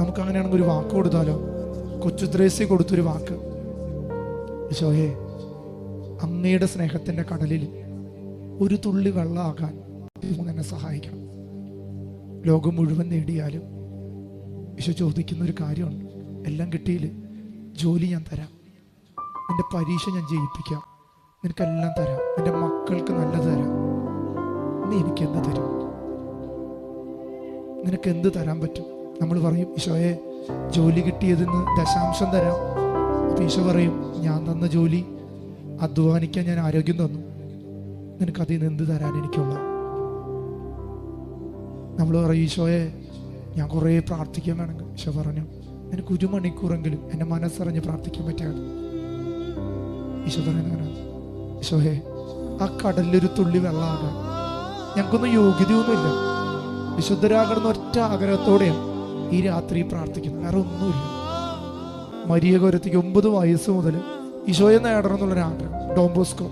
നമുക്ക് അങ്ങനെയാണെങ്കിൽ ഒരു വാക്ക് കൊടുത്താലോ? കൊച്ചു ത്രേസ്യ കൊടുത്തൊരു വാക്ക്, ഈശോയെ അങ്ങയുടെ സ്നേഹത്തിന്റെ കടലിൽ ഒരു തുള്ളി വെള്ളമാകാൻ എന്നെ സഹായിക്കണം. ലോകം മുഴുവൻ നേടിയാലും ഈശോ ചോദിക്കുന്ന ഒരു കാര്യമുണ്ട്, എല്ലാം കിട്ടിയില്ലേ, ജോലി ഞാൻ തരാം, നിന്റെ പരീക്ഷ ഞാൻ ജയിപ്പിക്കാം, നിനക്കെല്ലാം തരാം, നിന്റെ മക്കൾക്ക് നല്ലത് തരാം, നീ എനിക്ക് എന്ത് തരും? നിനക്ക് എന്ത് തരാൻ പറ്റും? നമ്മൾ പറയും, ഈശോയെ ജോലി കിട്ടിയതിന്ന് ദശാംശം തരാം. അപ്പൊ ഈശോ പറയും, ഞാൻ തന്ന ജോലി അധ്വാനിക്കാൻ ഞാൻ ആരോഗ്യം തന്നു, നിനക്ക് അതിൽ നിന്ന് എന്ത് തരാൻ എനിക്കുള്ള? നമ്മൾ പറയും, ഈശോയെ ഞാൻ കുറേ പ്രാർത്ഥിക്കാൻ വേണമെങ്കിൽ. ഈശോ പറഞ്ഞു, നിനക്ക് 1 മണിക്കൂറെങ്കിലും എന്നെ മനസ്സറിഞ്ഞ് പ്രാർത്ഥിക്കാൻ പറ്റിയാണ്. ഈശോ പറയുന്നത്, ഈശോയെ ആ കടലിലൊരു തുള്ളി വെള്ളമാകാൻ ഞങ്ങൾക്കൊന്നും യോഗ്യതയൊന്നുമില്ല, വിശുദ്ധരാകണമെന്ന ഒറ്റ ആഗ്രഹത്തോടെയാണ് ഈ രാത്രി പ്രാർത്ഥിക്കുന്നത്, വേറെ ഒന്നുമില്ല. മരിയ കൊരത്തിക്ക് 9 വയസ്സ് മുതൽ ഈശോയെ നേടണം എന്നുള്ളൊരാഗ്രഹം. ഡോൺ ബോസ്കോ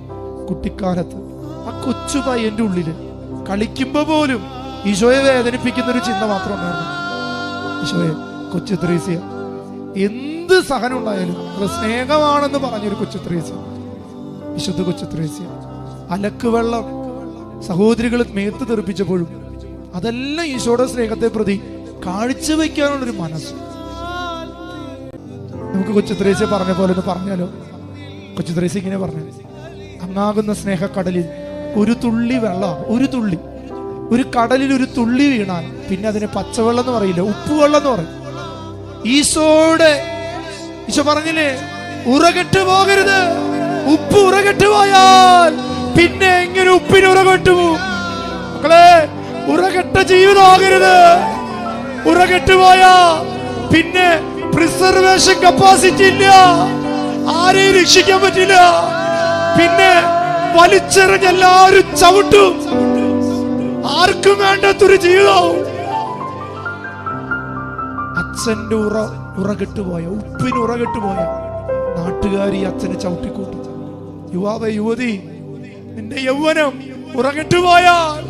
കുട്ടിക്കാലത്ത് ആ കൊച്ചു പയ്യന്റെ ഉള്ളിൽ കളിക്കുമ്പോ പോലും ഈശോയെ വേദനിപ്പിക്കുന്ന ഒരു ചിന്ത മാത്രം ഉണ്ടായിരുന്നു. ഈശോയെ, കൊച്ചു ത്രേസ്യ എന്ത് സഹനം ഉണ്ടായാലും അത് സ്നേഹമാണെന്ന് പറഞ്ഞൊരു കൊച്ചു ത്രേസ്യ, വിശുദ്ധ കൊച്ചു ത്രേസ്യ. അലക്ക് വെള്ളം സഹോദരികൾ മേത്ത് തെറിപ്പിച്ചപ്പോഴും അതെല്ലാം ഈശോയുടെ സ്നേഹത്തെ പ്രതി കാഴ്ചവെക്കാനുള്ളൊരു മനസ്സ്. നമുക്ക് കൊച്ചു ത്രേസ്യ പറഞ്ഞ പോലെ ഒന്ന് പറഞ്ഞാലോ? കൊച്ചു ത്രേസ്യ ഇങ്ങനെ പറഞ്ഞു, അങ്ങാകുന്ന സ്നേഹക്കടലിൽ ഒരു തുള്ളി വെള്ളം, ഒരു കടലിൽ ഒരു തുള്ളി വീണാൽ പിന്നെ അതിന് പച്ചവെള്ളം എന്ന് പറയില്ല, ഉപ്പുവെള്ളം എന്ന് പറയും. ഈശോ പറഞ്ഞില്ലേ, ഉറകെട്ട് പോകരുത്. ഉപ്പ് ഉറകെട്ട് പോയാൽ പിന്നെ എങ്ങനെ ഉപ്പിന് ഉറകെട്ടു പോകും? മക്കളെ, ഉറകെട്ട ജീവിതമാകരുത്. ഉറകെട്ട് പോയാ പിന്നെ പ്രിസർവേഷൻ കപ്പാസിറ്റി ഇല്ല, ആരെയും രക്ഷിക്കാൻ പറ്റില്ല. പിന്നെ വലിച്ചെറിഞ്ഞ് എല്ലാവരും ചവിട്ടും, ആർക്കും വേണ്ടാത്തൊരു ജീവിതവും. അച്ഛന്റെ ഉറകെട്ടുപോയ, ഉപ്പിന് ഉറകെട്ടുപോയ നാട്ടുകാരി അച്ഛനെ ചവിട്ടിക്കൂട്ടി. യുവാവേ, യുവതി, നിന്റെ യൗവനം ഉറകെട്ടുപോയാൽ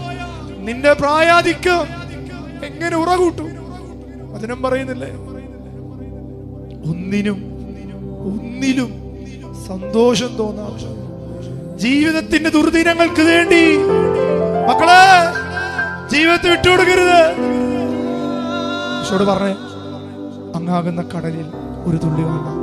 നിന്റെ പ്രായാധിക്യം എങ്ങനെ ഉറകൂട്ടും? വചനം പറയുന്നില്ലേ, ഒന്നിനും സന്തോഷം തോന്നാം ജീവിതത്തിന്റെ ദുർദിനങ്ങൾക്ക് വേണ്ടി. മക്കളെ, ജീവിതത്തെ വിട്ടുകൊടുക്കരുത്. ഈശോട് പറഞ്ഞേ, അങ്ങാകുന്ന കടലിൽ ഒരു തുള്ളി വെള്ളം.